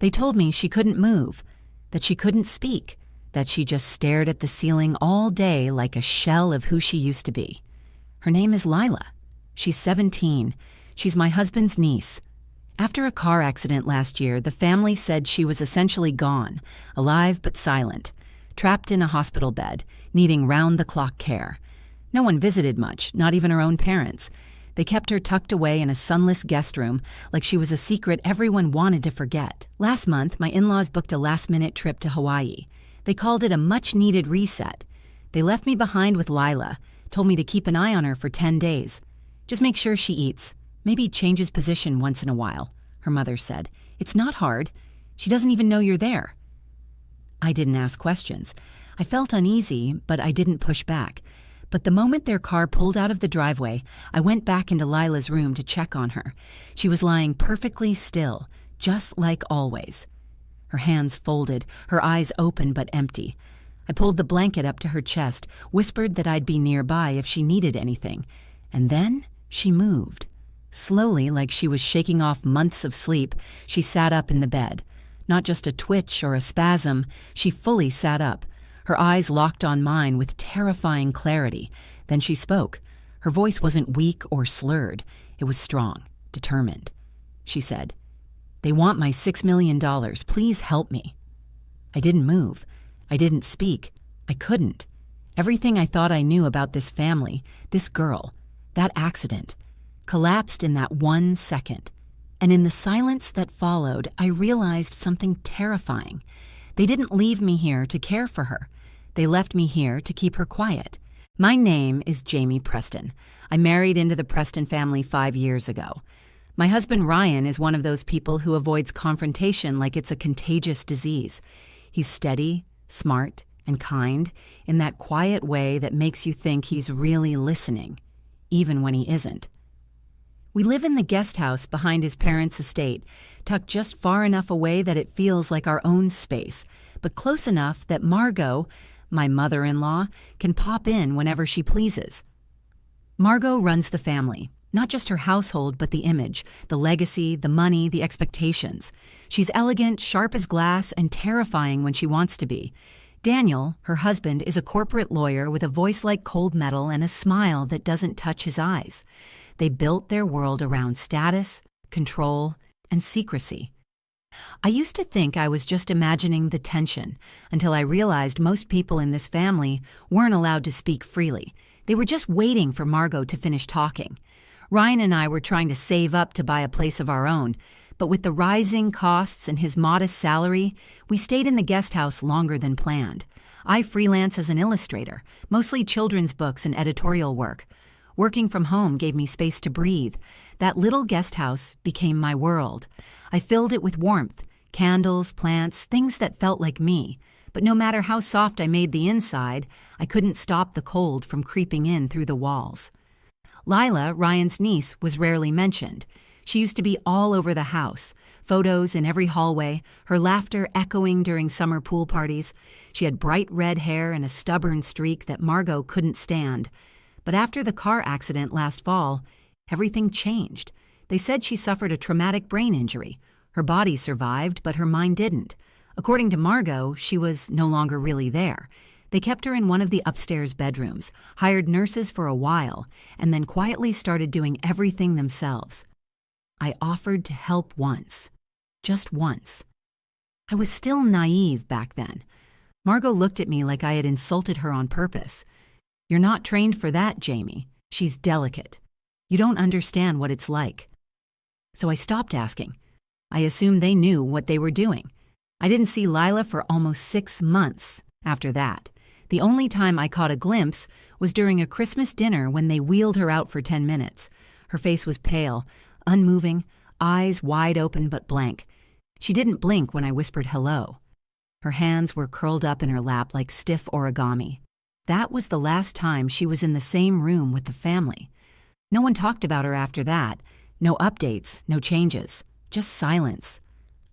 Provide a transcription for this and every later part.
They told me she couldn't move, that she couldn't speak, that she just stared at the ceiling all day like a shell of who she used to be. Her name is Lila. She's 17. She's my husband's niece. After a car accident last year, the family said she was essentially gone, alive but silent, trapped in a hospital bed, needing round-the-clock care. No one visited much, not even her own parents. They kept her tucked away in a sunless guest room like she was a secret everyone wanted to forget. Last month, my in-laws booked a last-minute trip to Hawaii. They called it a much-needed reset. They left me behind with Lila, told me to keep an eye on her for 10 days. Just make sure she eats. Maybe changes position once in a while, her mother said. It's not hard. She doesn't even know you're there. I didn't ask questions. I felt uneasy, but I didn't push back. But the moment their car pulled out of the driveway, I went back into Lila's room to check on her. She was lying perfectly still, just like always. Her hands folded, her eyes open but empty. I pulled the blanket up to her chest, whispered that I'd be nearby if she needed anything. And then she moved. Slowly, like she was shaking off months of sleep, she sat up in the bed. Not just a twitch or a spasm, she fully sat up. Her eyes locked on mine with terrifying clarity. Then she spoke. Her voice wasn't weak or slurred. It was strong, determined. She said, "They want my $6 million. Please help me." I didn't move. I didn't speak. I couldn't. Everything I thought I knew about this family, this girl, that accident, collapsed in that 1 second. And in the silence that followed, I realized something terrifying. They didn't leave me here to care for her. They left me here to keep her quiet. My name is Jamie Preston. I married into the Preston family 5 years ago. My husband Ryan is one of those people who avoids confrontation like it's a contagious disease. He's steady, smart, and kind in that quiet way that makes you think he's really listening, even when he isn't. We live in the guest house behind his parents' estate, tucked just far enough away that it feels like our own space, but close enough that Margot, my mother-in-law, can pop in whenever she pleases. Margot runs the family, not just her household, but the image, the legacy, the money, the expectations. She's elegant, sharp as glass, and terrifying when she wants to be. Daniel, her husband, is a corporate lawyer with a voice like cold metal and a smile that doesn't touch his eyes. They built their world around status, control, and secrecy. I used to think I was just imagining the tension until I realized most people in this family weren't allowed to speak freely. They were just waiting for Margot to finish talking. Ryan and I were trying to save up to buy a place of our own, but with the rising costs and his modest salary, we stayed in the guest house longer than planned. I freelance as an illustrator, mostly children's books and editorial work. Working from home gave me space to breathe. That little guest house became my world. I filled it with warmth, candles, plants, things that felt like me. But no matter how soft I made the inside, I couldn't stop the cold from creeping in through the walls. Lila, Ryan's niece, was rarely mentioned. She used to be all over the house, photos in every hallway, her laughter echoing during summer pool parties. She had bright red hair and a stubborn streak that Margot couldn't stand. But after the car accident last fall, everything changed. They said she suffered a traumatic brain injury. Her body survived, but her mind didn't. According to Margot, she was no longer really there. They kept her in one of the upstairs bedrooms, hired nurses for a while, and then quietly started doing everything themselves. I offered to help once. Just once. I was still naive back then. Margot looked at me like I had insulted her on purpose. "You're not trained for that, Jamie. She's delicate. You don't understand what it's like." So I stopped asking. I assumed they knew what they were doing. I didn't see Lila for almost 6 months after that. The only time I caught a glimpse was during a Christmas dinner when they wheeled her out for 10 minutes. Her face was pale, unmoving, eyes wide open but blank. She didn't blink when I whispered hello. Her hands were curled up in her lap like stiff origami. That was the last time she was in the same room with the family. No one talked about her after that. No updates, no changes, just silence.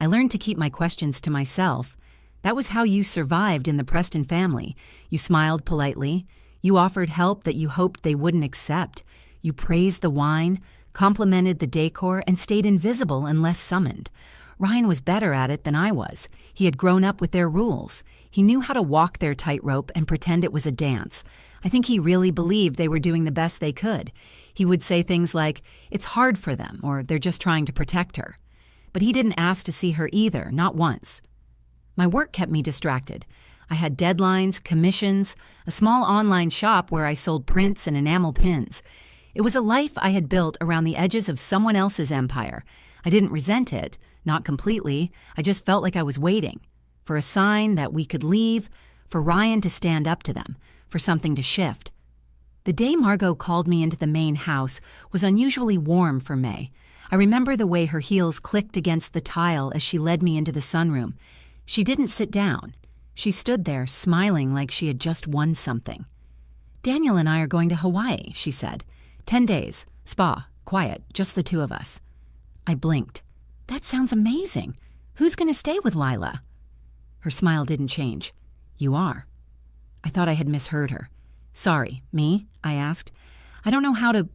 I learned to keep my questions to myself. That was how you survived in the Preston family. You smiled politely. You offered help that you hoped they wouldn't accept. You praised the wine, complimented the decor, and stayed invisible unless summoned. Ryan was better at it than I was. He had grown up with their rules. He knew how to walk their tightrope and pretend it was a dance. I think he really believed they were doing the best they could. He would say things like, "It's hard for them," or "They're just trying to protect her." But he didn't ask to see her either, not once. My work kept me distracted. I had deadlines, commissions, a small online shop where I sold prints and enamel pins. It was a life I had built around the edges of someone else's empire. I didn't resent it, not completely. I just felt like I was waiting for a sign that we could leave, for Ryan to stand up to them, for something to shift. The day Margot called me into the main house was unusually warm for May. I remember the way her heels clicked against the tile as she led me into the sunroom. She didn't sit down. She stood there, smiling like she had just won something. "Daniel and I are going to Hawaii," she said. 10 days, spa, quiet, just the two of us. I blinked. "That sounds amazing. Who's going to stay with Lila?" Her smile didn't change. "You are." I thought I had misheard her. "Sorry, me?" I asked. "I don't know how to—"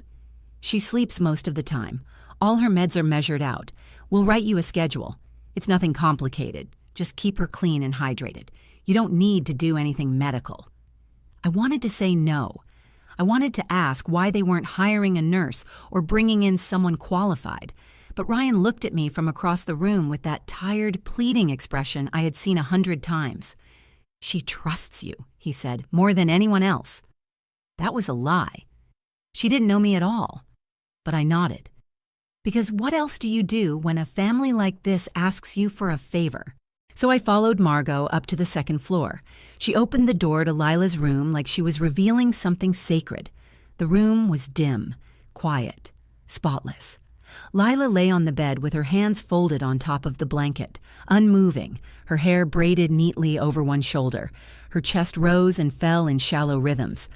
"She sleeps most of the time. All her meds are measured out. We'll write you a schedule. It's nothing complicated. Just keep her clean and hydrated. You don't need to do anything medical." I wanted to say no. I wanted to ask why they weren't hiring a nurse or bringing in someone qualified. But Ryan looked at me from across the room with that tired, pleading expression I had seen 100 times. "She trusts you," he said, "more than anyone else." That was a lie. She didn't know me at all. But I nodded. Because what else do you do when a family like this asks you for a favor? So I followed Margot up to the second floor. She opened the door to Lila's room like she was revealing something sacred. The room was dim, quiet, spotless. Lila lay on the bed with her hands folded on top of the blanket, unmoving, her hair braided neatly over one shoulder. Her chest rose and fell in shallow rhythms.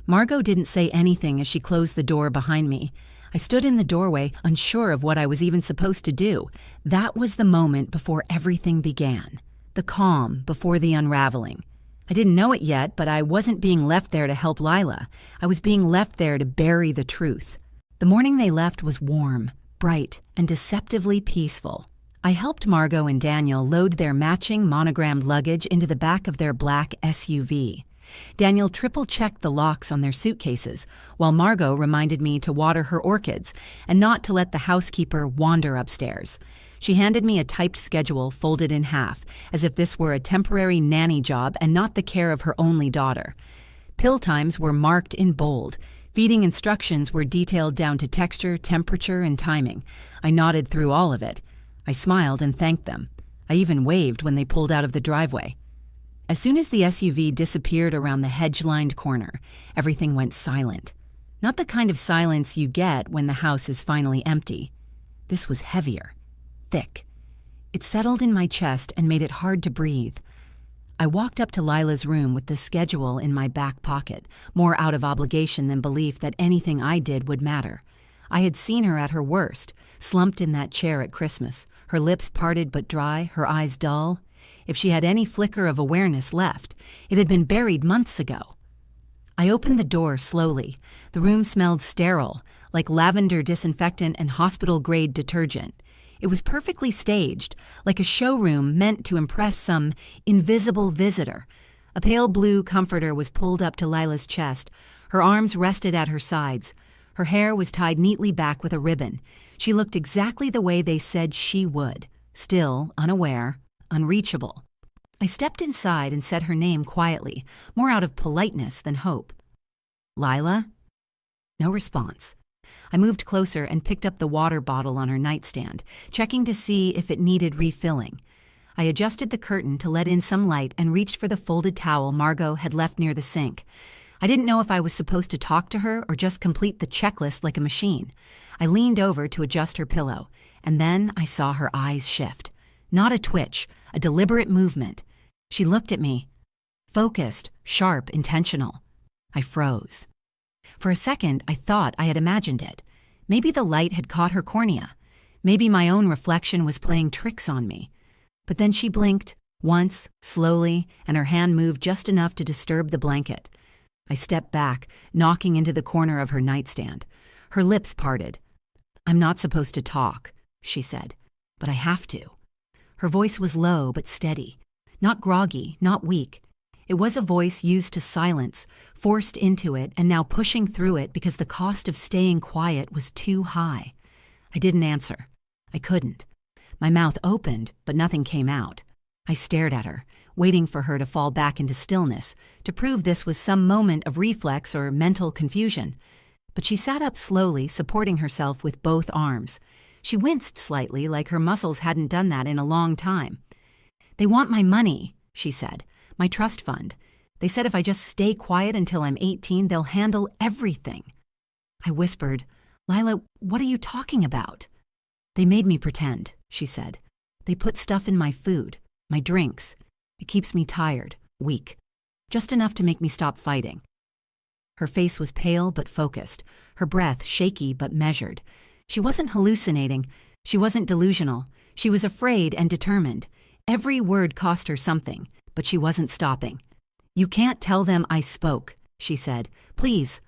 Margot didn't say anything as she closed the door behind me. I stood in the doorway, unsure of what I was even supposed to do. That was the moment before everything began. The calm before the unraveling. I didn't know it yet, but I wasn't being left there to help Lila. I was being left there to bury the truth. The morning they left was warm, bright, and deceptively peaceful. I helped Margot and Daniel load their matching monogrammed luggage into the back of their black SUV. Daniel triple-checked the locks on their suitcases, while Margot reminded me to water her orchids and not to let the housekeeper wander upstairs. She handed me a typed schedule folded in half, as if this were a temporary nanny job and not the care of her only daughter. Pill times were marked in bold. Feeding instructions were detailed down to texture, temperature, and timing. I nodded through all of it. I smiled and thanked them. I even waved when they pulled out of the driveway. As soon as the SUV disappeared around the hedge-lined corner, everything went silent. Not the kind of silence you get when the house is finally empty. This was heavier, thick. It settled in my chest and made it hard to breathe. I walked up to Lila's room with the schedule in my back pocket, more out of obligation than belief that anything I did would matter. I had seen her at her worst, slumped in that chair at Christmas, her lips parted but dry, her eyes dull. If she had any flicker of awareness left, it had been buried months ago. I opened the door slowly. The room smelled sterile, like lavender disinfectant and hospital-grade detergent. It was perfectly staged, like a showroom meant to impress some invisible visitor. A pale blue comforter was pulled up to Lila's chest. Her arms rested at her sides. Her hair was tied neatly back with a ribbon. She looked exactly the way they said she would, still unaware, unreachable. I stepped inside and said her name quietly, more out of politeness than hope. "Lila?" No response. I moved closer and picked up the water bottle on her nightstand, checking to see if it needed refilling. I adjusted the curtain to let in some light and reached for the folded towel Margot had left near the sink. I didn't know if I was supposed to talk to her or just complete the checklist like a machine. I leaned over to adjust her pillow, and then I saw her eyes shift. Not a twitch, a deliberate movement. She looked at me. Focused, sharp, intentional. I froze. For a second, I thought I had imagined it. Maybe the light had caught her cornea. Maybe my own reflection was playing tricks on me. But then she blinked, once, slowly, and her hand moved just enough to disturb the blanket. I stepped back, knocking into the corner of her nightstand. Her lips parted. "I'm not supposed to talk," she said, "but I have to." Her voice was low but steady, not groggy, not weak. It was a voice used to silence, forced into it and now pushing through it because the cost of staying quiet was too high. I didn't answer. I couldn't. My mouth opened, but nothing came out. I stared at her, waiting for her to fall back into stillness, to prove this was some moment of reflex or mental confusion. But she sat up slowly, supporting herself with both arms. She winced slightly, like her muscles hadn't done that in a long time. "They want my money," she said. "My trust fund. They said if I just stay quiet until I'm 18, they'll handle everything." I whispered, "Lila, what are you talking about?" "They made me pretend," she said. "They put stuff in my food, my drinks. It keeps me tired, weak. Just enough to make me stop fighting." Her face was pale but focused, her breath shaky but measured. She wasn't hallucinating. She wasn't delusional. She was afraid and determined. Every word cost her something, but she wasn't stopping. "You can't tell them I spoke," she said. "Please."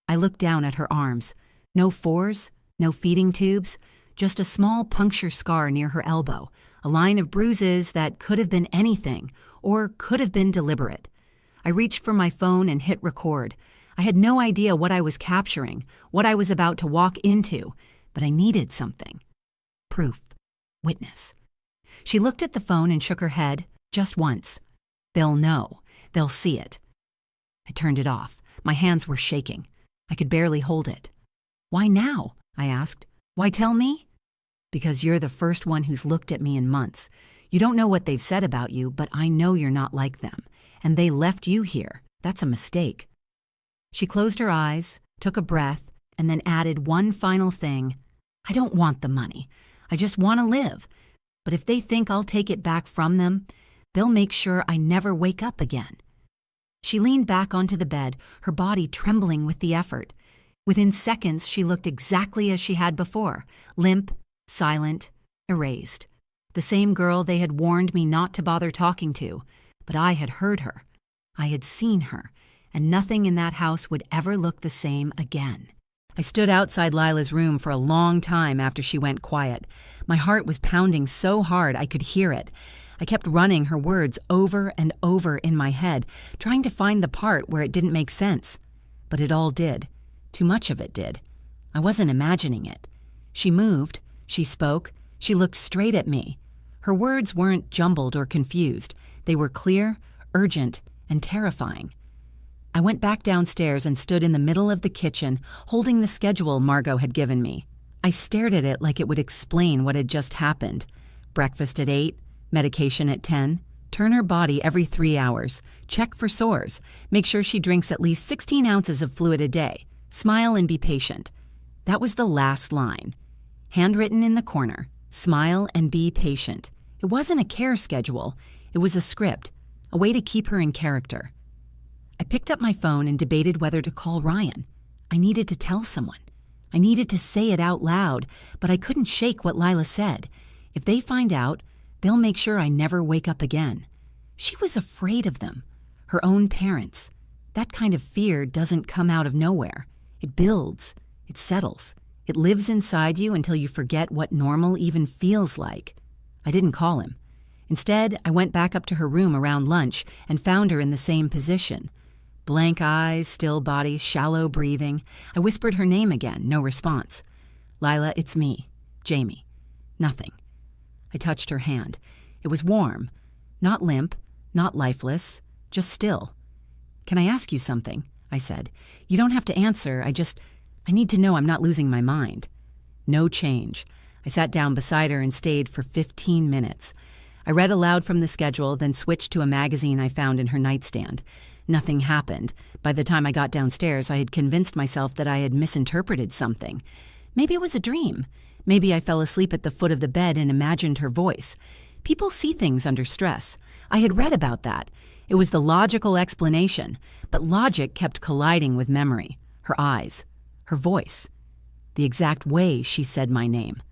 I looked down at her arms. No fours, no feeding tubes, just a small puncture scar near her elbow, a line of bruises that could have been anything, or could have been deliberate. I reached for my phone and hit record. I had no idea what I was capturing, what I was about to walk into, but I needed something. Proof. Witness. She looked at the phone and shook her head, just once. "They'll know. They'll see it." I turned it off. My hands were shaking. I could barely hold it. "Why now?" I asked. "Why tell me?" "Because you're the first one who's looked at me in months. You don't know what they've said about you, but I know you're not like them. And they left you here. That's a mistake." She closed her eyes, took a breath, and then added one final thing. "I don't want the money. I just want to live. But if they think I'll take it back from them, they'll make sure I never wake up again." She leaned back onto the bed, her body trembling with the effort. Within seconds, she looked exactly as she had before, limp, silent, erased. The same girl they had warned me not to bother talking to, but I had heard her. I had seen her, and nothing in that house would ever look the same again. I stood outside Lila's room for a long time after she went quiet. My heart was pounding so hard I could hear it. I kept running her words over and over in my head, trying to find the part where it didn't make sense. But it all did. Too much of it did. I wasn't imagining it. She moved, she spoke, she looked straight at me. Her words weren't jumbled or confused. They were clear, urgent, and terrifying. I went back downstairs and stood in the middle of the kitchen, holding the schedule Margot had given me. I stared at it like it would explain what had just happened. Breakfast at 8, medication at 10, turn her body every 3 hours, check for sores, make sure she drinks at least 16 ounces of fluid a day, smile and be patient. That was the last line. Handwritten in the corner, smile and be patient. It wasn't a care schedule. It was a script, a way to keep her in character. I picked up my phone and debated whether to call Ryan. I needed to tell someone. I needed to say it out loud, but I couldn't shake what Lila said. If they find out, they'll make sure I never wake up again. She was afraid of them, her own parents. That kind of fear doesn't come out of nowhere. It builds, it settles, it lives inside you until you forget what normal even feels like. I didn't call him. Instead, I went back up to her room around lunch and found her in the same position. Blank eyes, still body, shallow breathing. I whispered her name again, no response. "Lila, it's me, Jamie." Nothing. I touched her hand. It was warm, not limp, not lifeless, just still. "Can I ask you something?" I said. "You don't have to answer, I need to know I'm not losing my mind." No change. I sat down beside her and stayed for 15 minutes. I read aloud from the schedule, then switched to a magazine I found in her nightstand. Nothing happened. By the time I got downstairs, I had convinced myself that I had misinterpreted something. Maybe it was a dream. Maybe I fell asleep at the foot of the bed and imagined her voice. People see things under stress. I had read about that. It was the logical explanation, but logic kept colliding with memory, her eyes, her voice, the exact way she said my name.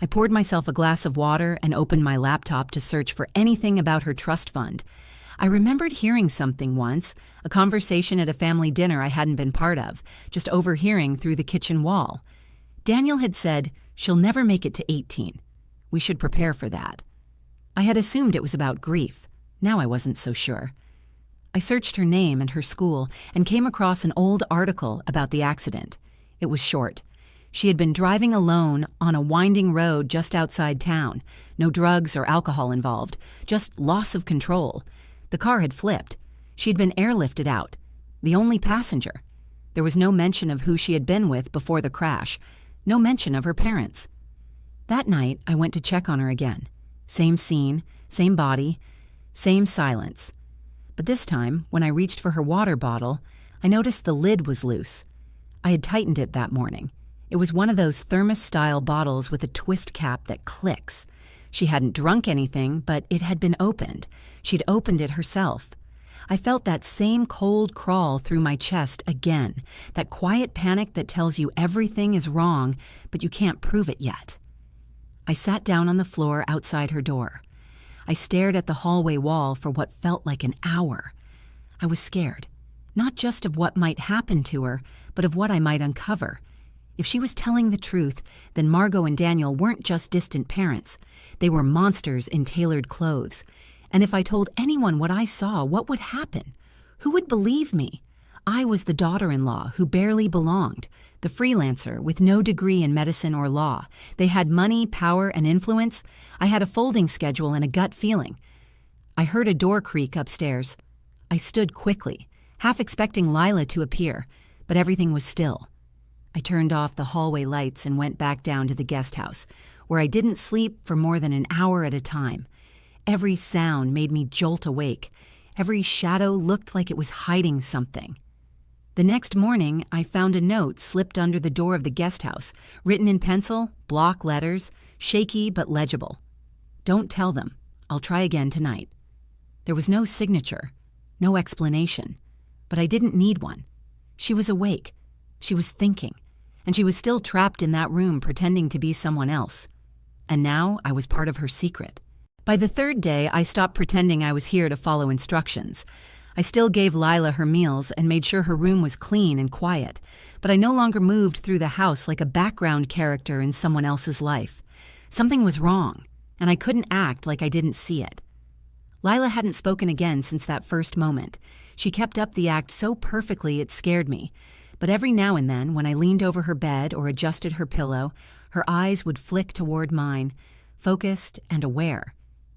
I poured myself a glass of water and opened my laptop to search for anything about her trust fund. I remembered hearing something once, a conversation at a family dinner I hadn't been part of, just overhearing through the kitchen wall. Daniel had said, "She'll never make it to 18. We should prepare for that." I had assumed it was about grief. Now I wasn't so sure. I searched her name and her school and came across an old article about the accident. It was short. She had been driving alone on a winding road just outside town. No drugs or alcohol involved, just loss of control. The car had flipped. She'd been airlifted out. The only passenger. There was no mention of who she had been with before the crash. No mention of her parents. That night, I went to check on her again. Same scene, same body, same silence. But this time, when I reached for her water bottle, I noticed the lid was loose. I had tightened it that morning. It was one of those thermos-style bottles with a twist cap that clicks. She hadn't drunk anything, but it had been opened. She'd opened it herself. I felt that same cold crawl through my chest again, that quiet panic that tells you everything is wrong, but you can't prove it yet. I sat down on the floor outside her door. I stared at the hallway wall for what felt like an hour. I was scared, not just of what might happen to her, but of what I might uncover. If she was telling the truth, then Margot and Daniel weren't just distant parents. They were monsters in tailored clothes. And if I told anyone what I saw, what would happen? Who would believe me? I was the daughter-in-law who barely belonged, the freelancer with no degree in medicine or law. They had money, power, and influence. I had a folding schedule and a gut feeling. I heard a door creak upstairs. I stood quickly, half expecting Lila to appear, but everything was still. I turned off the hallway lights and went back down to the guest house, where I didn't sleep for more than an hour at a time. Every sound made me jolt awake. Every shadow looked like it was hiding something. The next morning, I found a note slipped under the door of the guest house, written in pencil, block letters, shaky but legible. Don't tell them. I'll try again tonight. There was no signature, no explanation, but I didn't need one. She was awake. She was thinking. And she was still trapped in that room pretending to be someone else. And now I was part of her secret. By the third day, I stopped pretending I was here to follow instructions. I still gave Lila her meals and made sure her room was clean and quiet, but I no longer moved through the house like a background character in someone else's life. Something was wrong, and I couldn't act like I didn't see it. Lila hadn't spoken again since that first moment. She kept up the act so perfectly it scared me. But every now and then, when I leaned over her bed or adjusted her pillow, her eyes would flick toward mine, focused and aware.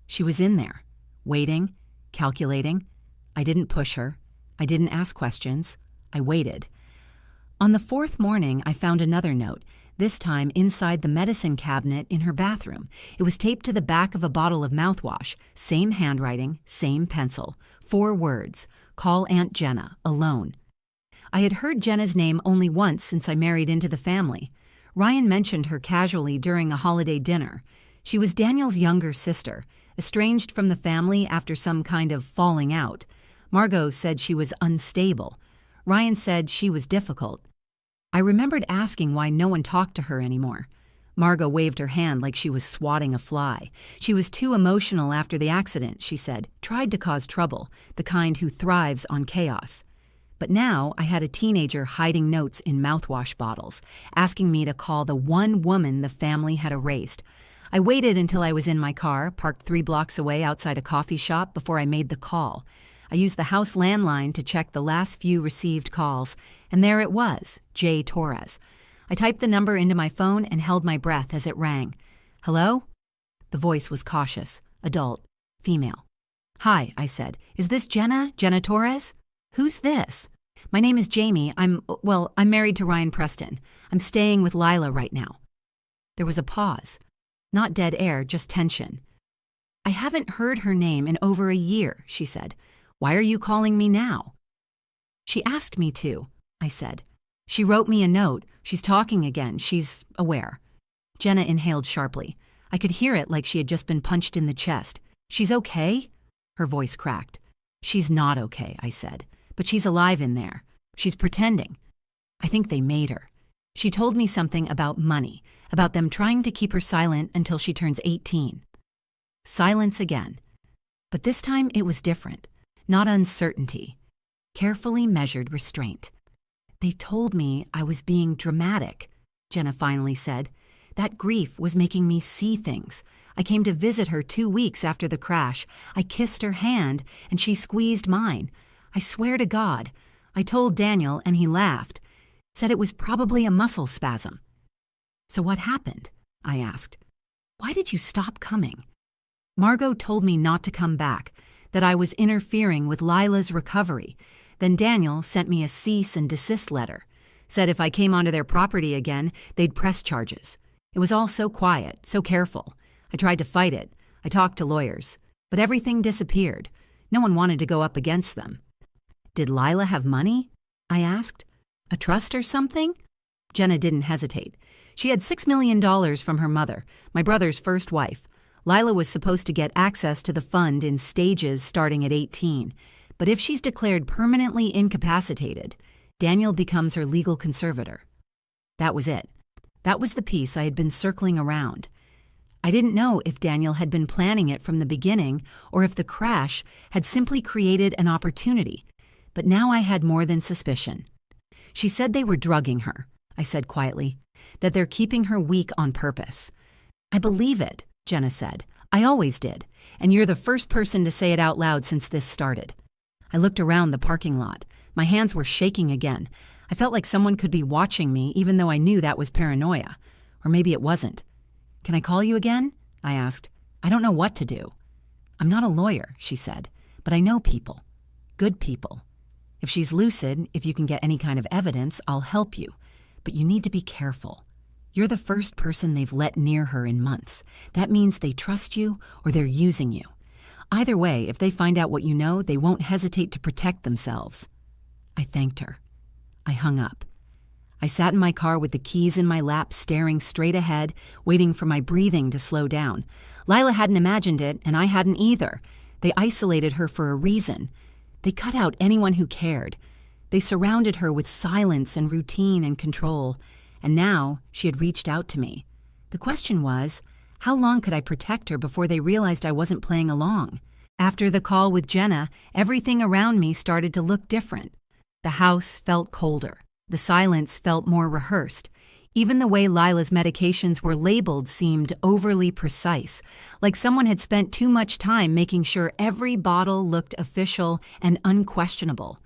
She was in there, waiting, calculating. I didn't push her. I didn't ask questions. I waited. On the fourth morning, I found another note, this time inside the medicine cabinet in her bathroom. It was taped to the back of a bottle of mouthwash, same handwriting, same pencil, 4 words, call Aunt Jenna, alone. I had heard Jenna's name only once since I married into the family. Ryan mentioned her casually during a holiday dinner. She was Daniel's younger sister, estranged from the family after some kind of falling out. Margot said she was unstable. Ryan said she was difficult. I remembered asking why no one talked to her anymore. Margot waved her hand like she was swatting a fly. She was too emotional after the accident, she said, tried to cause trouble, the kind who thrives on chaos. But now I had a teenager hiding notes in mouthwash bottles, asking me to call the one woman the family had erased. I waited until I was in my car, parked 3 blocks away outside a coffee shop before I made the call. I used the house landline to check the last few received calls, and there it was, J. Torres. I typed the number into my phone and held my breath as it rang. Hello? The voice was cautious, adult, female. Hi, I said. Is this Jenna Torres? Who's this? My name is Jamie. I'm married to Ryan Preston. I'm staying with Lila right now. There was a pause. Not dead air, just tension. I haven't heard her name in over a year, she said. Why are you calling me now? She asked me to, I said. She wrote me a note. She's talking again. She's aware. Jenna inhaled sharply. I could hear it like she had just been punched in the chest. She's okay? Her voice cracked. She's not okay, I said. But she's alive in there. She's pretending. I think they made her. She told me something about money, about them trying to keep her silent until she turns 18. Silence again. But this time it was different. Not uncertainty. Carefully measured restraint. They told me I was being dramatic, Jenna finally said. That grief was making me see things. I came to visit her 2 weeks after the crash. I kissed her hand, and she squeezed mine. I swear to God. I told Daniel, and he laughed. Said it was probably a muscle spasm. So what happened? I asked. Why did you stop coming? Margot told me not to come back, that I was interfering with Lila's recovery. Then Daniel sent me a cease and desist letter. Said if I came onto their property again, they'd press charges. It was all so quiet, so careful. I tried to fight it. I talked to lawyers. But everything disappeared. No one wanted to go up against them. Did Lila have money? I asked. A trust or something? Jenna didn't hesitate. She had $6 million from her mother, my brother's first wife. Lila was supposed to get access to the fund in stages starting at 18. But if she's declared permanently incapacitated, Daniel becomes her legal conservator. That was it. That was the piece I had been circling around. I didn't know if Daniel had been planning it from the beginning or if the crash had simply created an opportunity. But now I had more than suspicion. She said they were drugging her, I said quietly, that they're keeping her weak on purpose. I believe it, Jenna said. I always did, and you're the first person to say it out loud since this started. I looked around the parking lot. My hands were shaking again. I felt like someone could be watching me even though I knew that was paranoia. Or maybe it wasn't. Can I call you again? I asked. I don't know what to do. I'm not a lawyer, she said, but I know people. Good people. If she's lucid, if you can get any kind of evidence, I'll help you. But you need to be careful. You're the first person they've let near her in months. That means they trust you or they're using you. Either way, if they find out what you know, they won't hesitate to protect themselves. I thanked her. I hung up. I sat in my car with the keys in my lap, staring straight ahead, waiting for my breathing to slow down. Lila hadn't imagined it, and I hadn't either. They isolated her for a reason. They cut out anyone who cared. They surrounded her with silence and routine and control. And now she had reached out to me. The question was, how long could I protect her before they realized I wasn't playing along? After the call with Jenna, everything around me started to look different. The house felt colder. The silence felt more rehearsed. Even the way Lila's medications were labeled seemed overly precise, like someone had spent too much time making sure every bottle looked official and unquestionable.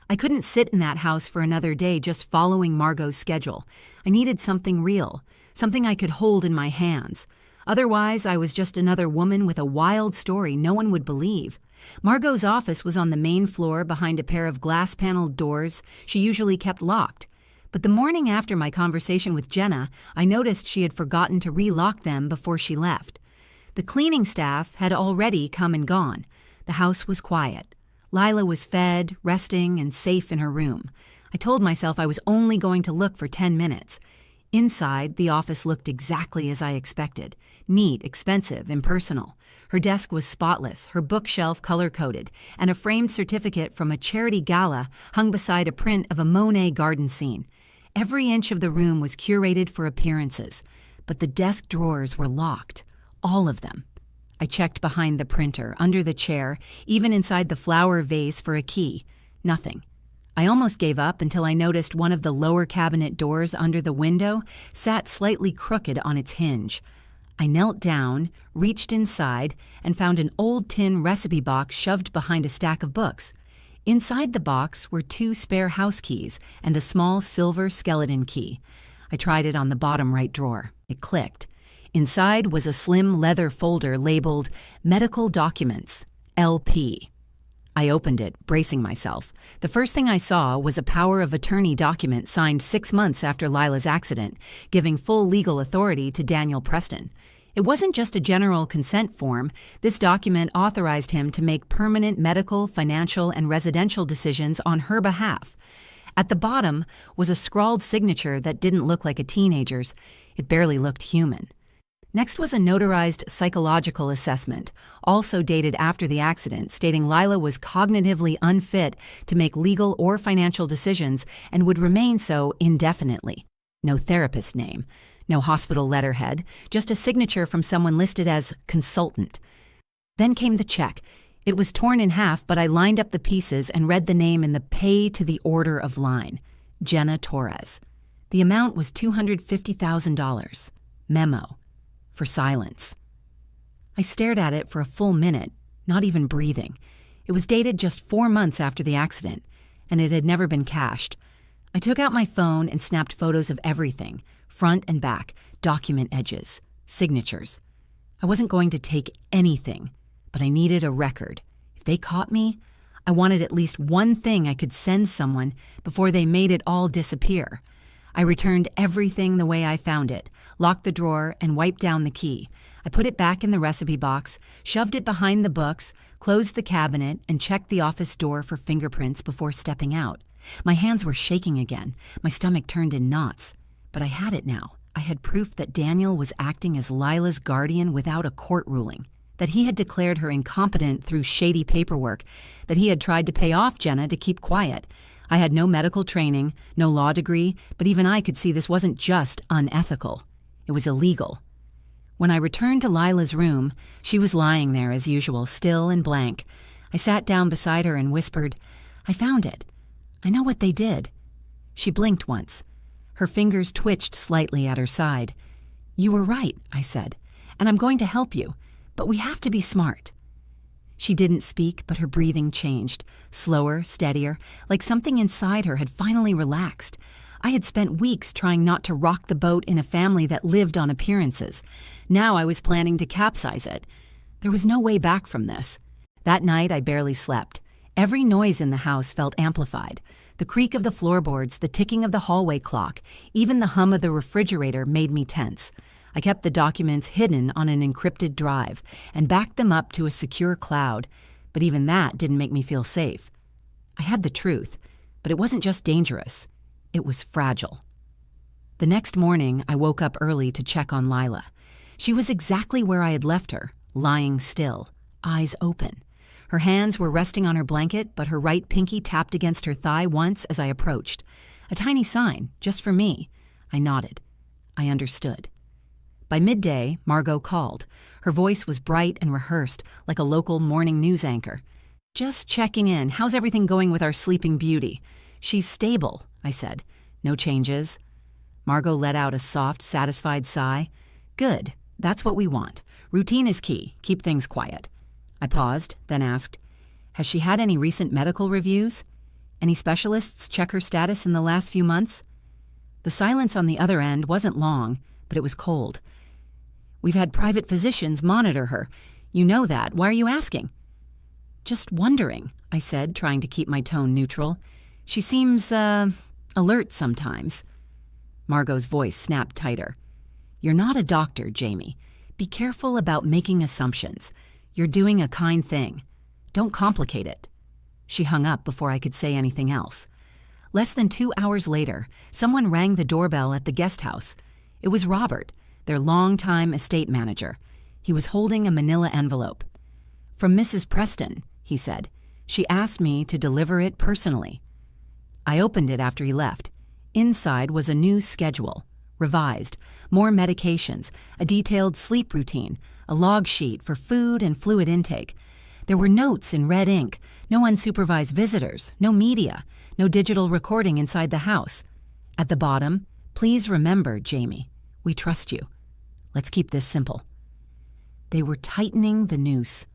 I couldn't sit in that house for another day just following Margot's schedule. I needed something real, something I could hold in my hands. Otherwise, I was just another woman with a wild story no one would believe. Margot's office was on the main floor behind a pair of glass-paneled doors she usually kept locked. But the morning after my conversation with Jenna, I noticed she had forgotten to relock them before she left. The cleaning staff had already come and gone. The house was quiet. Lila was fed, resting, and safe in her room. I told myself I was only going to look for 10 minutes. Inside, the office looked exactly as I expected. Neat, expensive, impersonal. Her desk was spotless, her bookshelf color-coded, and a framed certificate from a charity gala hung beside a print of a Monet garden scene. Every inch of the room was curated for appearances, but the desk drawers were locked. All of them. I checked behind the printer, under the chair, even inside the flower vase for a key. Nothing. I almost gave up until I noticed one of the lower cabinet doors under the window sat slightly crooked on its hinge. I knelt down, reached inside, and found an old tin recipe box shoved behind a stack of books. Inside the box were 2 spare house keys and a small silver skeleton key. I tried it on the bottom right drawer. It clicked. Inside was a slim leather folder labeled Medical Documents, LP. I opened it, bracing myself. The first thing I saw was a power of attorney document signed 6 months after Lila's accident, giving full legal authority to Daniel Preston. It wasn't just a general consent form. This document authorized him to make permanent medical, financial, and residential decisions on her behalf. At the bottom was a scrawled signature that didn't look like a teenager's. It barely looked human. Next was a notarized psychological assessment, also dated after the accident, stating Lila was cognitively unfit to make legal or financial decisions and would remain so indefinitely. No therapist name, no hospital letterhead, just a signature from someone listed as consultant. Then came the check. It was torn in half, but I lined up the pieces and read the name in the pay to the order of line, Jenna Torres. The amount was $250,000. Memo. For silence. I stared at it for a full minute, not even breathing. It was dated just 4 months after the accident, and it had never been cashed. I took out my phone and snapped photos of everything, front and back, document edges, signatures. I wasn't going to take anything, but I needed a record. If they caught me, I wanted at least one thing I could send someone before they made it all disappear. I returned everything the way I found it, locked the drawer, and wiped down the key. I put it back in the recipe box, shoved it behind the books, closed the cabinet, and checked the office door for fingerprints before stepping out. My hands were shaking again. My stomach turned in knots. But I had it now. I had proof that Daniel was acting as Lila's guardian without a court ruling, that he had declared her incompetent through shady paperwork, that he had tried to pay off Jenna to keep quiet. I had no medical training, no law degree, but even I could see this wasn't just unethical. It was illegal. When I returned to Lila's room, she was lying there as usual, still and blank. I sat down beside her and whispered, "I found it. I know what they did." She blinked once. Her fingers twitched slightly at her side. "You were right," I said, "and I'm going to help you, but we have to be smart." She didn't speak, but her breathing changed, slower, steadier, like something inside her had finally relaxed. I had spent weeks trying not to rock the boat in a family that lived on appearances. Now I was planning to capsize it. There was no way back from this. That night I barely slept. Every noise in the house felt amplified. The creak of the floorboards, the ticking of the hallway clock, even the hum of the refrigerator made me tense. I kept the documents hidden on an encrypted drive and backed them up to a secure cloud, but even that didn't make me feel safe. I had the truth, but it wasn't just dangerous. It was fragile. The next morning, I woke up early to check on Lila. She was exactly where I had left her, lying still, eyes open. Her hands were resting on her blanket, but her right pinky tapped against her thigh once as I approached. A tiny sign, just for me. I nodded. I understood. By midday, Margot called. Her voice was bright and rehearsed, like a local morning news anchor. "Just checking in. How's everything going with our sleeping beauty?" "She's stable," I said. "No changes." Margot let out a soft, satisfied sigh. "Good. That's what we want. Routine is key. Keep things quiet." I paused, then asked, "Has she had any recent medical reviews? Any specialists check her status in the last few months?" The silence on the other end wasn't long, but it was cold. "We've had private physicians monitor her. You know that. Why are you asking?" "Just wondering," I said, trying to keep my tone neutral. "She seems, alert sometimes." Margot's voice snapped tighter. "You're not a doctor, Jamie. Be careful about making assumptions. You're doing a kind thing. Don't complicate it." She hung up before I could say anything else. Less than 2 hours later, someone rang the doorbell at the guest house. It was Robert, their longtime estate manager. He was holding a manila envelope. "From Mrs. Preston," he said. "She asked me to deliver it personally." I opened it after he left. Inside was a new schedule, revised, more medications, a detailed sleep routine, a log sheet for food and fluid intake. There were notes in red ink, no unsupervised visitors, no media, no digital recording inside the house. At the bottom, "Please remember, Jamie, we trust you. Let's keep this simple." They were tightening the noose.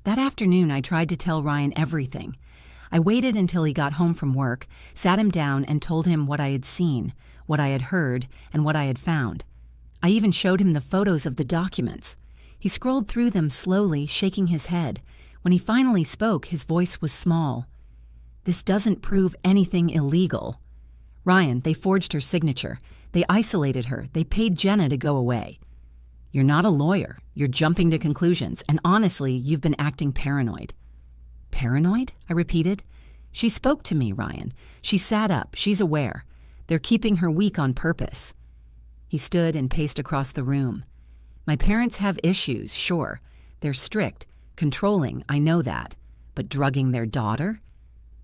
That afternoon, I tried to tell Ryan everything. I waited until he got home from work, sat him down, and told him what I had seen, what I had heard, and what I had found. I even showed him the photos of the documents. He scrolled through them slowly, shaking his head. When he finally spoke, his voice was small. "This doesn't prove anything illegal. Ryan, they forged her signature. They isolated her. They paid Jenna to go away. You're not a lawyer. You're jumping to conclusions, and honestly, you've been acting paranoid." "Paranoid?" I repeated. "She spoke to me, Ryan. She sat up. She's aware. They're keeping her weak on purpose." He stood and paced across the room. "My parents have issues, sure. They're strict, controlling, I know that. But drugging their daughter?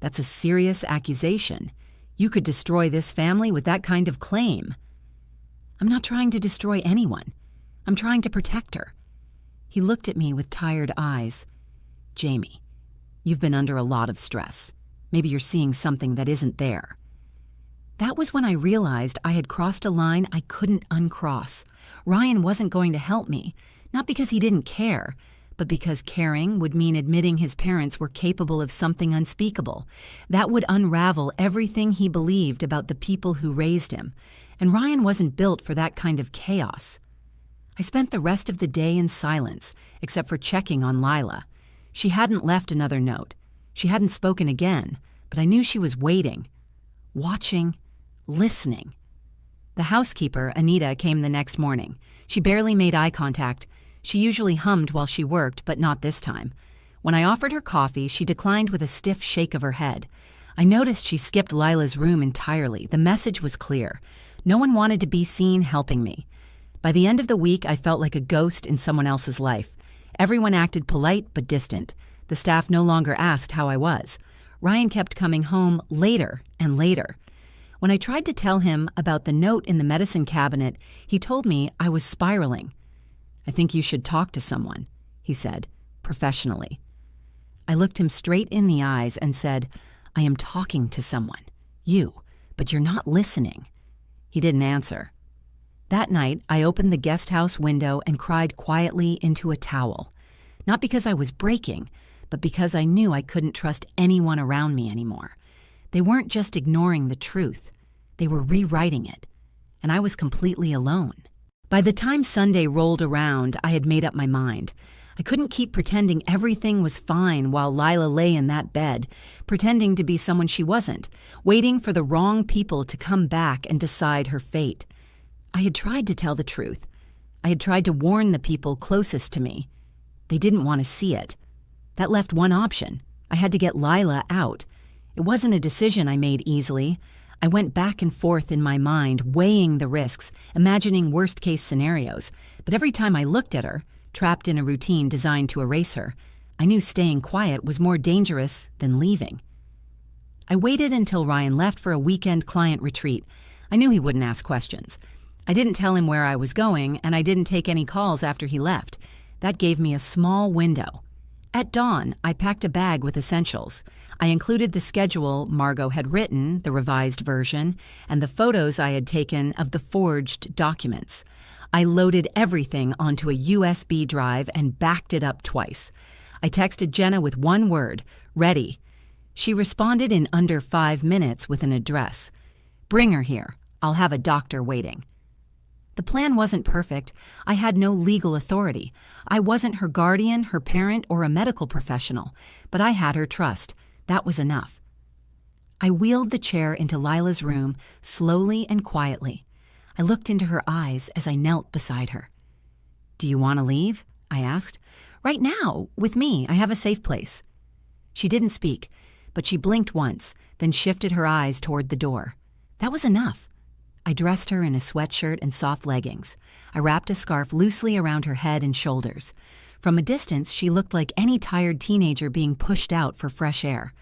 That's a serious accusation. You could destroy this family with that kind of claim." "I'm not trying to destroy anyone. I'm trying to protect her." He looked at me with tired eyes. "Jamie, you've been under a lot of stress. Maybe you're seeing something that isn't there." That was when I realized I had crossed a line I couldn't uncross. Ryan wasn't going to help me. Not because he didn't care, but because caring would mean admitting his parents were capable of something unspeakable. That would unravel everything he believed about the people who raised him, and Ryan wasn't built for that kind of chaos. I spent the rest of the day in silence, except for checking on Lila. She hadn't left another note. She hadn't spoken again, but I knew she was waiting, watching, listening. The housekeeper, Anita, came the next morning. She barely made eye contact. She usually hummed while she worked, but not this time. When I offered her coffee, she declined with a stiff shake of her head. I noticed she skipped Lila's room entirely. The message was clear. No one wanted to be seen helping me. By the end of the week, I felt like a ghost in someone else's life. Everyone acted polite but distant. The staff no longer asked how I was. Ryan kept coming home later and later. When I tried to tell him about the note in the medicine cabinet, he told me I was spiraling. "I think you should talk to someone," he said, professionally. I looked him straight in the eyes and said, "I am talking to someone. You, but you're not listening." He didn't answer. That night, I opened the guest house window and cried quietly into a towel. Not because I was breaking, but because I knew I couldn't trust anyone around me anymore. They weren't just ignoring the truth. They were rewriting it. And I was completely alone. By the time Sunday rolled around, I had made up my mind. I couldn't keep pretending everything was fine while Lila lay in that bed, pretending to be someone she wasn't, waiting for the wrong people to come back and decide her fate. I had tried to tell the truth. I had tried to warn the people closest to me. They didn't want to see it. That left one option. I had to get Lila out. It wasn't a decision I made easily. I went back and forth in my mind, weighing the risks, imagining worst-case scenarios. But every time I looked at her, trapped in a routine designed to erase her, I knew staying quiet was more dangerous than leaving. I waited until Ryan left for a weekend client retreat. I knew he wouldn't ask questions. I didn't tell him where I was going, and I didn't take any calls after he left. That gave me a small window. At dawn, I packed a bag with essentials. I included the schedule Margot had written, the revised version, and the photos I had taken of the forged documents. I loaded everything onto a USB drive and backed it up twice. I texted Jenna with one word, "Ready." She responded in under 5 minutes with an address. "Bring her here. I'll have a doctor waiting." The plan wasn't perfect. I had no legal authority. I wasn't her guardian, her parent, or a medical professional, but I had her trust. That was enough. I wheeled the chair into Lila's room, slowly and quietly. I looked into her eyes as I knelt beside her. "Do you want to leave?" I asked. "Right now, with me. I have a safe place." She didn't speak, but she blinked once, then shifted her eyes toward the door. That was enough. I dressed her in a sweatshirt and soft leggings. I wrapped a scarf loosely around her head and shoulders. From a distance, she looked like any tired teenager being pushed out for fresh air.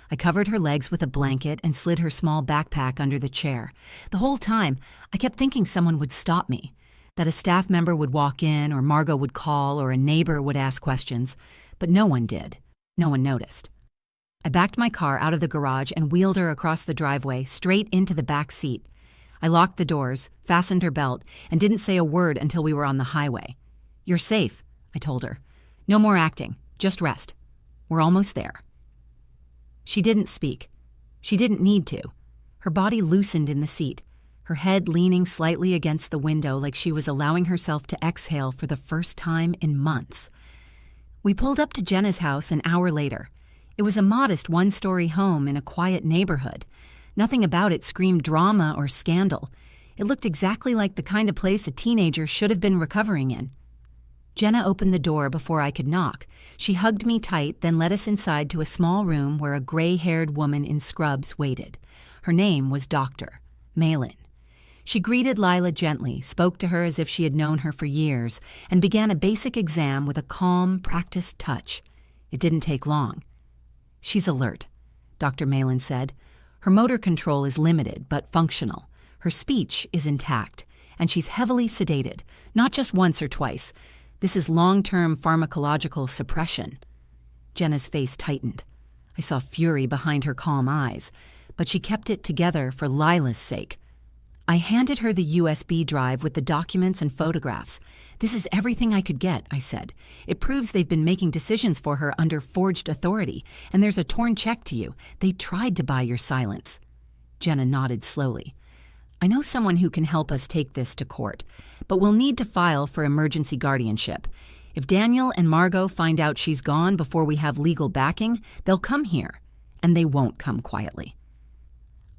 I covered her legs with a blanket and slid her small backpack under the chair. The whole time, I kept thinking someone would stop me, that a staff member would walk in, or Margot would call, or a neighbor would ask questions. But no one did. No one noticed. I backed my car out of the garage and wheeled her across the driveway, straight into the back seat. I locked the doors, fastened her belt, and didn't say a word until we were on the highway. "You're safe," I told her. "No more acting. Just rest. We're almost there." She didn't speak. She didn't need to. Her body loosened in the seat, her head leaning slightly against the window like she was allowing herself to exhale for the first time in months. We pulled up to Jenna's house an hour later. It was a modest one-story home in a quiet neighborhood. Nothing about it screamed drama or scandal. It looked exactly like the kind of place a teenager should have been recovering in. Jenna opened the door before I could knock. She hugged me tight, then led us inside to a small room where a gray-haired woman in scrubs waited. Her name was Dr. Malin. She greeted Lila gently, spoke to her as if she had known her for years, and began a basic exam with a calm, practiced touch. It didn't take long. "She's alert," Dr. Malin said. "Her motor control is limited, but functional. Her speech is intact, and she's heavily sedated, not just once or twice. This is long-term pharmacological suppression." Jenna's face tightened. I saw fury behind her calm eyes, but she kept it together for Lila's sake. I handed her the USB drive with the documents and photographs. "This is everything I could get," I said. "It proves they've been making decisions for her under forged authority, and there's a torn check to you. They tried to buy your silence." Jenna nodded slowly. "I know someone who can help us take this to court, but we'll need to file for emergency guardianship. If Daniel and Margot find out she's gone before we have legal backing, they'll come here, and they won't come quietly."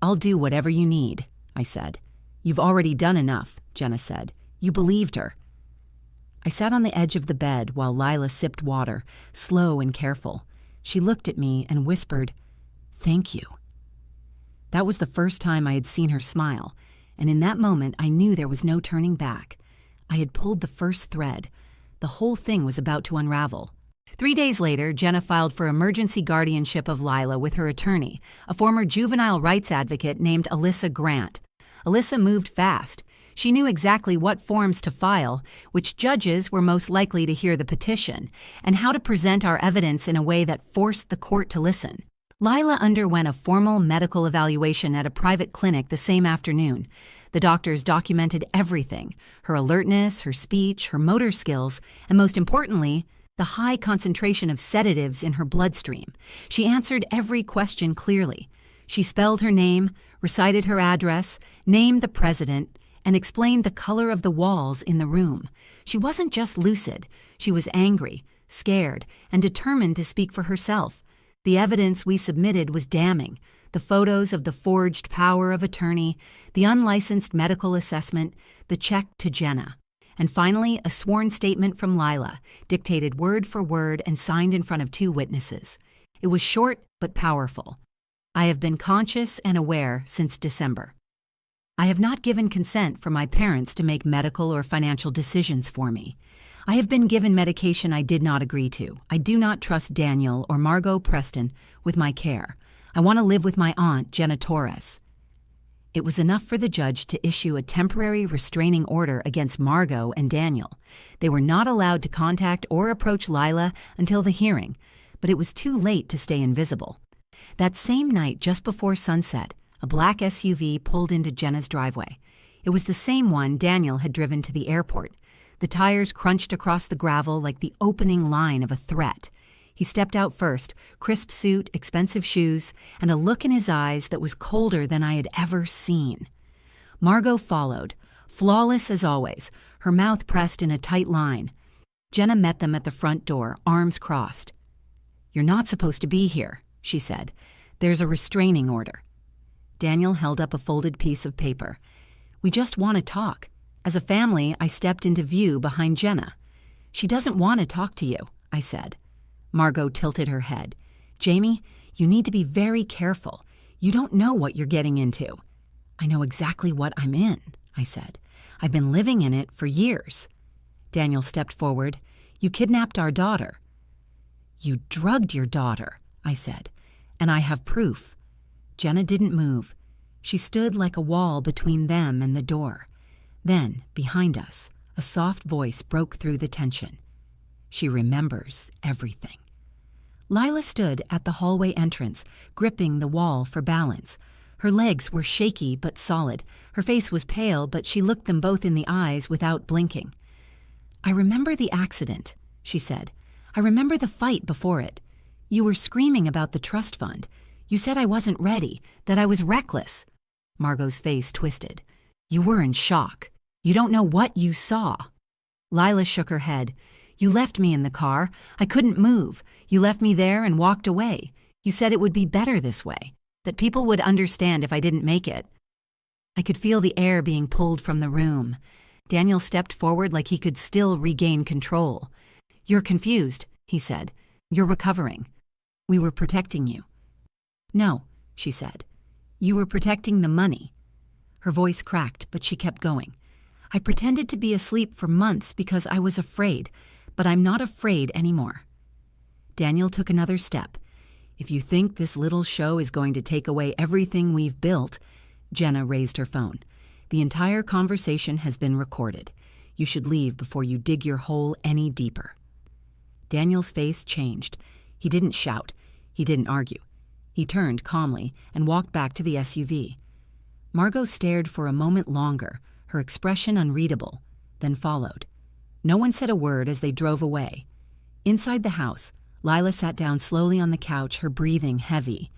"I'll do whatever you need," I said. "You've already done enough," Jenna said. "You believed her." I sat on the edge of the bed while Lila sipped water, slow and careful. She looked at me and whispered, "Thank you." That was the first time I had seen her smile, and in that moment I knew there was no turning back. I had pulled the first thread. The whole thing was about to unravel. 3 days later, Jenna filed for emergency guardianship of Lila with her attorney, a former juvenile rights advocate named Alyssa Grant. Alyssa moved fast. She knew exactly what forms to file, which judges were most likely to hear the petition, and how to present our evidence in a way that forced the court to listen. Lila underwent a formal medical evaluation at a private clinic the same afternoon. The doctors documented everything: her alertness, her speech, her motor skills, and most importantly, the high concentration of sedatives in her bloodstream. She answered every question clearly. She spelled her name, recited her address, named the president, and explained the color of the walls in the room. She wasn't just lucid. She was angry, scared, and determined to speak for herself. The evidence we submitted was damning: the photos of the forged power of attorney, the unlicensed medical assessment, the check to Jenna, and finally a sworn statement from Lila, dictated word for word and signed in front of 2 witnesses. It was short but powerful. "I have been conscious and aware since December. I have not given consent for my parents to make medical or financial decisions for me. I have been given medication I did not agree to. I do not trust Daniel or Margot Preston with my care. I want to live with my aunt, Jenna Torres." It was enough for the judge to issue a temporary restraining order against Margot and Daniel. They were not allowed to contact or approach Lila until the hearing, but it was too late to stay invisible. That same night, just before sunset, a black SUV pulled into Jenna's driveway. It was the same one Daniel had driven to the airport. The tires crunched across the gravel like the opening line of a threat. He stepped out first, crisp suit, expensive shoes, and a look in his eyes that was colder than I had ever seen. Margot followed, flawless as always, her mouth pressed in a tight line. Jenna met them at the front door, arms crossed. "You're not supposed to be here," she said. "There's a restraining order." Daniel held up a folded piece of paper. "We just want to talk." As a family, I stepped into view behind Jenna. "She doesn't want to talk to you," I said. Margot tilted her head. "Jamie, you need to be very careful. You don't know what you're getting into." "I know exactly what I'm in," I said. "I've been living in it for years." Daniel stepped forward. "You kidnapped our daughter." "You drugged your daughter," I said, "and I have proof." Jenna didn't move. She stood like a wall between them and the door. Then, behind us, a soft voice broke through the tension. "She remembers everything." Lila stood at the hallway entrance, gripping the wall for balance. Her legs were shaky but solid. Her face was pale, but she looked them both in the eyes without blinking. "I remember the accident," she said. "I remember the fight before it. You were screaming about the trust fund. You said I wasn't ready, that I was reckless." Margot's face twisted. "You were in shock. You don't know what you saw." Lila shook her head. "You left me in the car. I couldn't move. You left me there and walked away. You said it would be better this way, that people would understand if I didn't make it." I could feel the air being pulled from the room. Daniel stepped forward like he could still regain control. "You're confused," he said. "You're recovering. We were protecting you." "No," she said. "You were protecting the money." Her voice cracked, but she kept going. "I pretended to be asleep for months because I was afraid, but I'm not afraid anymore." Daniel took another step. "If you think this little show is going to take away everything we've built—" Jenna raised her phone. "The entire conversation has been recorded. You should leave before you dig your hole any deeper." Daniel's face changed. He didn't shout. He didn't argue. He turned calmly and walked back to the SUV. Margot stared for a moment longer, her expression unreadable, then followed. No one said a word as they drove away. Inside the house, Lila sat down slowly on the couch, her breathing heavy.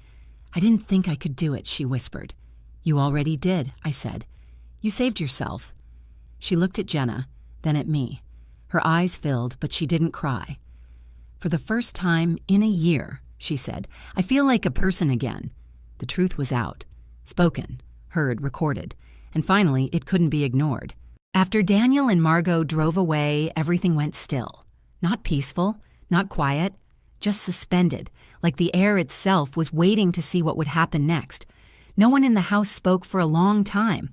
"I didn't think I could do it," she whispered. "You already did," I said. "You saved yourself." She looked at Jenna, then at me. Her eyes filled, but she didn't cry. "For the first time in a year," she said, "I feel like a person again." The truth was out. Spoken, heard, recorded, and finally it couldn't be ignored. After Daniel and Margot drove away, everything went still. Not peaceful, not quiet, just suspended, like the air itself was waiting to see what would happen next. No one in the house spoke for a long time.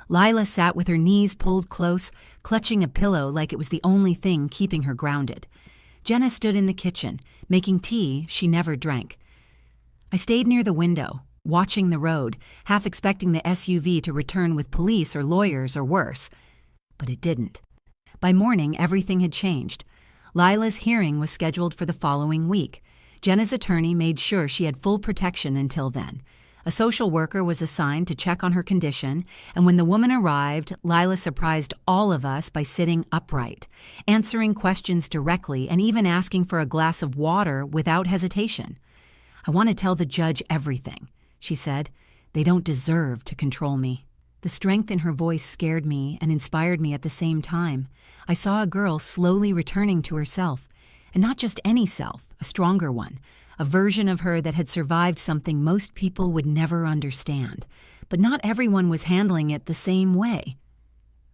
Lila sat with her knees pulled close, clutching a pillow like it was the only thing keeping her grounded. Jenna stood in the kitchen, making tea she never drank. I stayed near the window, watching the road, half expecting the SUV to return with police or lawyers or worse. But it didn't. By morning, everything had changed. Lila's hearing was scheduled for the following week. Jenna's attorney made sure she had full protection until then. A social worker was assigned to check on her condition, and when the woman arrived, Lila surprised all of us by sitting upright, answering questions directly and even asking for a glass of water without hesitation. "I want to tell the judge everything," she said. "They don't deserve to control me." The strength in her voice scared me and inspired me at the same time. I saw a girl slowly returning to herself, and not just any self, a stronger one, a version of her that had survived something most people would never understand. But not everyone was handling it the same way.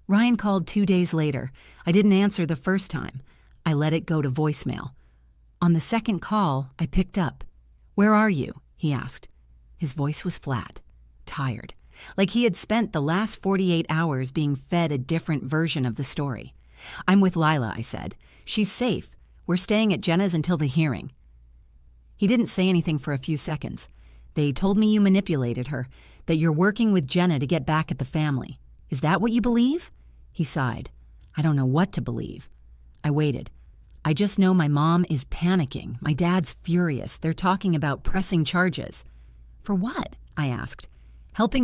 Ryan called 2 days later. I didn't answer the first time. I let it go to voicemail. On the second call, I picked up. "Where are you?" he asked. His voice was flat, tired, like he had spent the last 48 hours being fed a different version of the story. "I'm with Lila," I said. "She's safe. We're staying at Jenna's until the hearing." He didn't say anything for a few seconds. "They told me you manipulated her, that you're working with Jenna to get back at the family. Is that what you believe?" He sighed. "I don't know what to believe." I waited. "I just know my mom is panicking. My dad's furious. They're talking about pressing charges." "For what?" I asked. "Helping